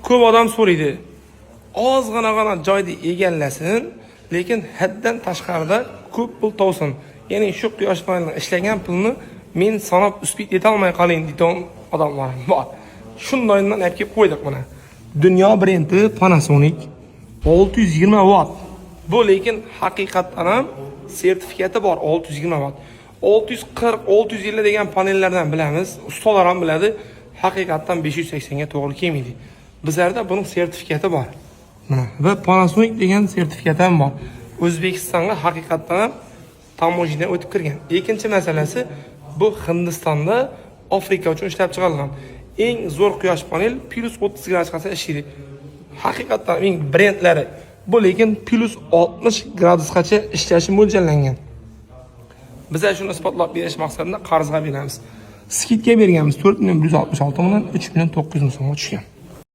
ko'p odam so'raydi. Ozgina joyda egallasin, lekin haddan tashqarida ko'p pul topsin. Ya'ni shu quyosh panelini ishlagan pulni men sanab uspit eta olmay qolin degan odamlar bor. Shundoydan olib kelib qo'ydik buni. Dunyo brendi Panasonic 620 watt. Bu lekin haqiqatan ham sertifikati bor 620 watt. 640, 650 degan panellardan bilamiz, ustalar ham biladi, haqiqatan 580 ga to'g'ri kelmaydi. Bizlarda buning sertifikati bor. Mana va Panasonic degan sertifikati ham bor. O'zbekistonga haqiqatan ham tamojidan o'tib kirgan. Ikkinchi masalasi, bu Hindistonda Afrika uchun ishlab chiqarilgan eng zo'r quyosh panel plus 30 gradusgacha ishlaydi. Haqiqatan eng brendlari bu lekin plus 60 gradusgacha ishlashi mo'ljallangan. Biz shuni isbotlab berish maqsadida qarzga beramiz. Skidga berganmiz 4.166 million 3.900 so'mga tushgan.